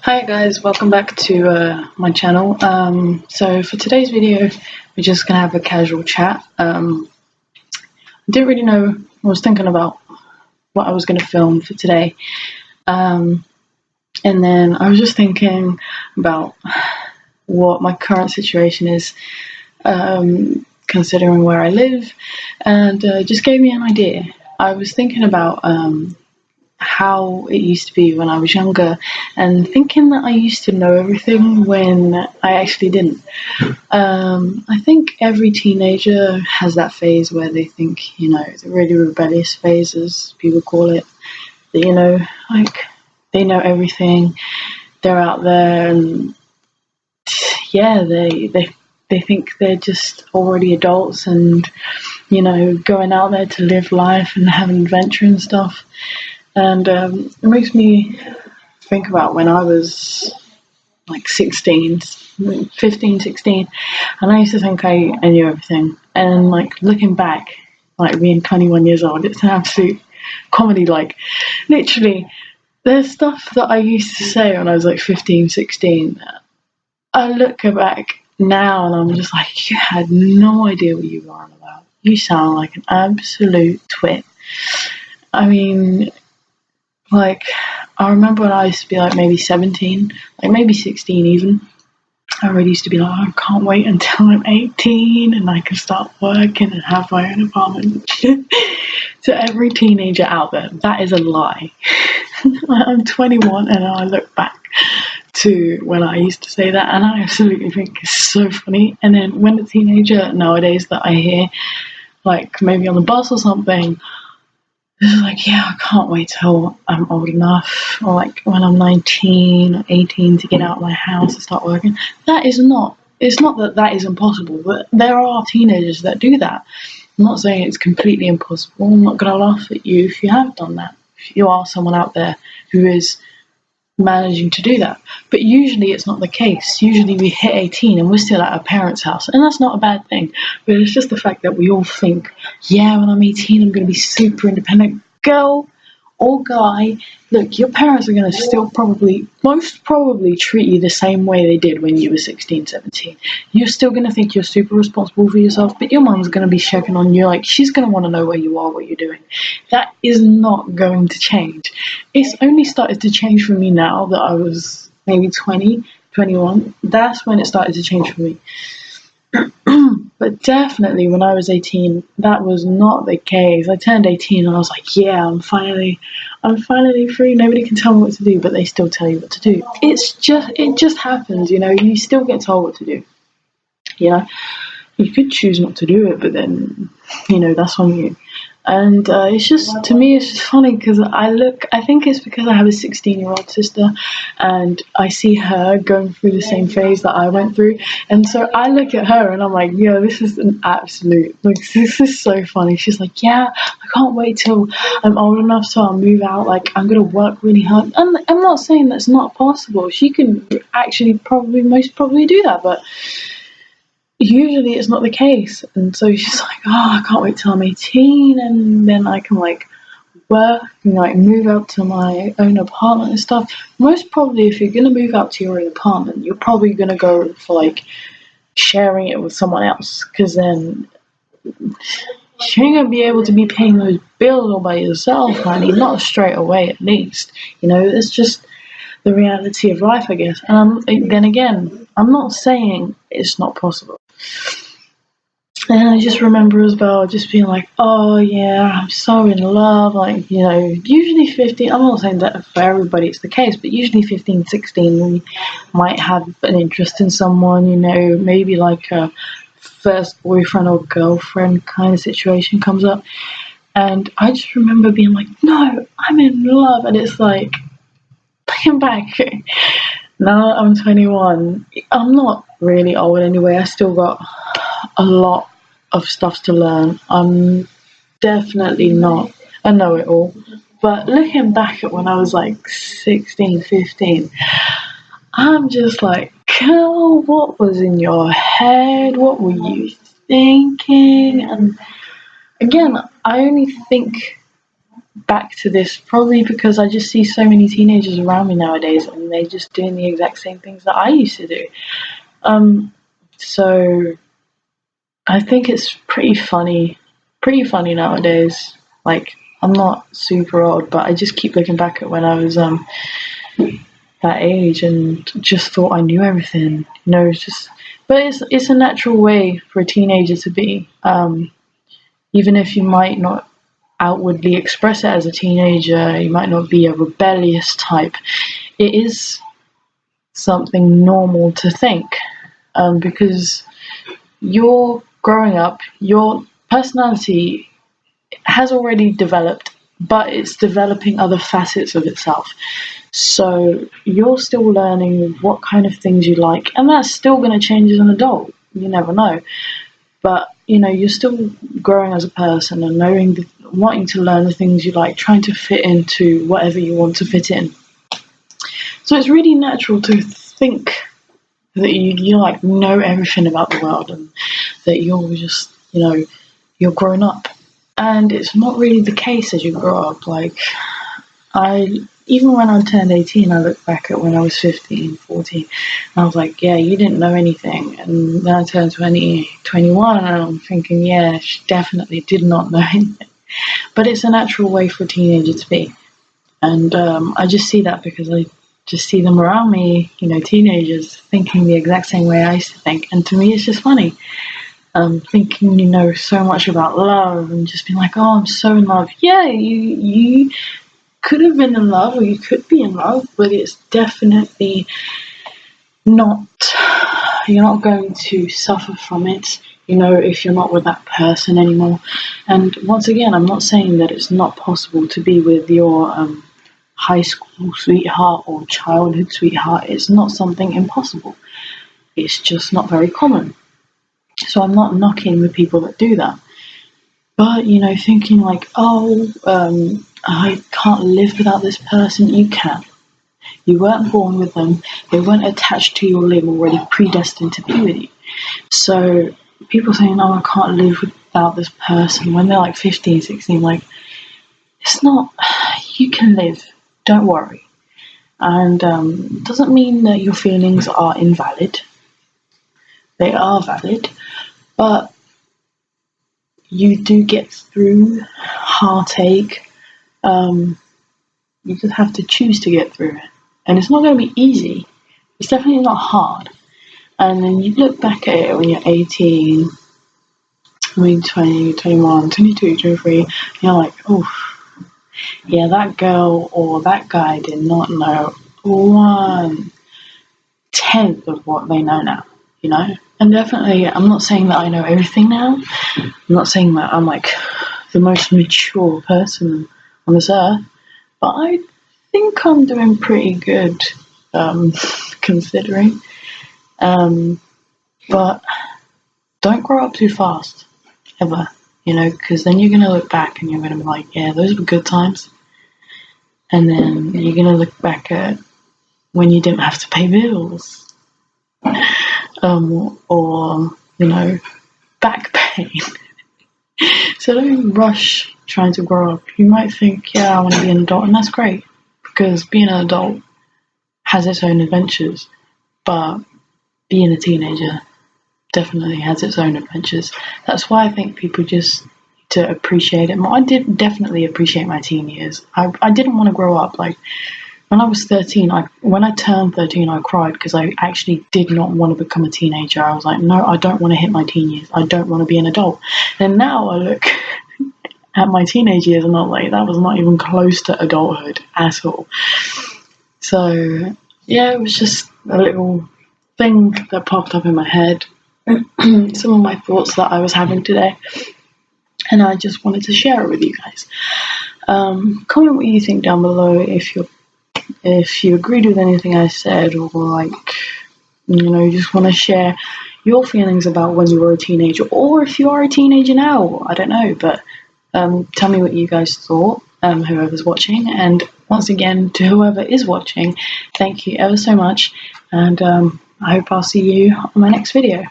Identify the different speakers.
Speaker 1: Hi guys, welcome back to my channel. So for today's video, we're just gonna have a casual chat. I didn't really know. I was thinking about what I was gonna film for today, and then I was just thinking about what my current situation is, considering where I live, and just gave me an idea. I was thinking about how it used to be when I was younger, and thinking that I used to know everything when I actually didn't. I think every teenager has that phase where they think, the really rebellious phase, as people call it, that, like they know everything, they're out there, and yeah, they think they're just already adults and, going out there to live life and have an adventure and stuff. And it makes me think about when I was like 16, 15, 16, and I used to think I knew everything. And like looking back, like being 21 years old, it's an absolute comedy. Like literally, there's stuff that I used to say when I was like 15, 16. I look back now and I'm just like, you had no idea what you were on about. You sound like an absolute twit. I mean, like, I remember when I used to be like maybe 17, like maybe 16 even. I really used to be like, I can't wait until I'm 18 and I can start working and have my own apartment. To every teenager out there, that is a lie. I'm 21 and I look back to when I used to say that, and I absolutely think it's so funny. And then when a teenager nowadays that I hear, like maybe on the bus or something, it's like, yeah, I can't wait till I'm old enough, or like when I'm 19 or 18 to get out of my house and start working. It's not that that is impossible, but there are teenagers that do that. I'm not saying it's completely impossible. I'm not going to laugh at you if you have done that. If you are someone out there who is managing to do that. But usually it's not the case. Usually we hit 18 and we're still at our parents' house. And that's not a bad thing. But it's just the fact that we all think, yeah, when I'm 18, I'm going to be super independent. Girl or guy, look, your parents are going to still most probably treat you the same way they did when you were 16, 17. You're still going to think you're super responsible for yourself, but your mom's going to be checking on you. Like, she's going to want to know where you are, what you're doing. That is not going to change. It's only started to change for me now that I was maybe 20, 21. That's when it started to change for me. But definitely when I was 18, that was not the case. I turned 18 and I was like, yeah, I'm finally free. Nobody can tell me what to do, but they still tell you what to do. It just happens, you still get told what to do. You could choose not to do it, but then, that's on you. And it's just, to me, it's just funny because I think it's because I have a 16-year-old sister and I see her going through the same phase that I went through. And so I look at her and I'm like, yo, this is an absolute, like, this is so funny. She's like, yeah, I can't wait till I'm old enough so I'll move out. Like, I'm going to work really hard. And I'm not saying that's not possible. She can actually most probably do that, but usually it's not the case. And so she's like, oh, I can't wait till I'm 18 and then I can like work and like move out to my own apartment and stuff. Most probably if you're going to move out to your own apartment, you're probably going to go for like sharing it with someone else, because then you ain't going to be able to be paying those bills all by yourself, honey. Not straight away, at least. It's just the reality of life, I guess. And then again, I'm not saying it's not possible. And I just remember as well just being like, oh yeah, I'm so in love. Like, usually 15, I'm not saying that for everybody it's the case, but usually 15, 16, we might have an interest in someone, maybe like a first boyfriend or girlfriend kind of situation comes up. And I just remember being like, no, I'm in love. And it's like, looking back, now I'm 21. I'm not really old anyway. I still got a lot of stuff to learn. I'm definitely not a know-it-all. But looking back at when I was like 16, 15, I'm just like, girl, what was in your head? What were you thinking? And again, I only think back to this probably because I just see so many teenagers around me nowadays, and they're just doing the exact same things that I used to do. So I think it's pretty funny nowadays. Like, I'm not super old, but I just keep looking back at when I was that age and just thought I knew everything. It's just, but it's a natural way for a teenager to be. Even if you might not outwardly express it as a teenager, you might not be a rebellious type. It is something normal to think, because you're growing up, your personality has already developed, but it's developing other facets of itself. So you're still learning what kind of things you like, and that's still going to change as an adult. You never know. But you're still growing as a person and wanting to learn the things you like, trying to fit into whatever you want to fit in. So it's really natural to think that you like know everything about the world, and that you're just you're grown up. And it's not really the case as you grow up. Like, even when I turned 18, I look back at when I was 15, 14, and I was like, yeah, you didn't know anything. And then I turned 20, 21, and I'm thinking, yeah, she definitely did not know anything. But it's a natural way for a teenager to be. And I just see that because I just see them around me, teenagers thinking the exact same way I used to think. And to me, it's just funny. Thinking you know so much about love and just being like, oh, I'm so in love. Yeah, you could have been in love, or you could be in love, but it's definitely not, you're not going to suffer from it, if you're not with that person anymore. And once again, I'm not saying that it's not possible to be with your high school sweetheart or childhood sweetheart. It's not something impossible. It's just not very common. So I'm not knocking the people that do that. But, thinking like, oh, I can't live without this person. You can. You weren't born with them. They weren't attached to your limb, already predestined to be with you. So people saying, oh, I can't live without this person when they're like 15, 16, like, it's not, you can live. Don't worry. And doesn't mean that your feelings are invalid. They are valid. But you do get through heartache. You just have to choose to get through it. And it's not going to be easy. It's definitely not hard. And then you look back at it when you're 18, 20, 21, 22, 23, and you're like, oh, yeah, that girl or that guy did not know 1/10 of what they know now, And definitely, I'm not saying that I know everything now. I'm not saying that I'm like the most mature person on this earth, but I think I'm doing pretty good, considering. But don't grow up too fast, ever, because then you're going to look back and you're going to be like, yeah, those were good times. And then you're going to look back at when you didn't have to pay bills, or, back pain. So don't rush trying to grow up. You might think, yeah, I want to be an adult, and that's great, because being an adult has its own adventures, but being a teenager definitely has its own adventures. That's why I think people just need to appreciate it more. I did definitely appreciate my teen years. I didn't want to grow up. Like, when I was 13, when I turned 13, I cried because I actually did not want to become a teenager. I was like, no, I don't want to hit my teen years. I don't want to be an adult. And now I look at my teenage years and I'm like, that was not even close to adulthood at all. So, yeah, it was just a little thing that popped up in my head. Some of my thoughts that I was having today. And I just wanted to share it with you guys. Comment what you think down below if you agreed with anything I said, or like, you just want to share your feelings about when you were a teenager, or if you are a teenager now, I don't know, but tell me what you guys thought, whoever's watching. And once again, to whoever is watching, thank you ever so much, and I hope I'll see you on my next video.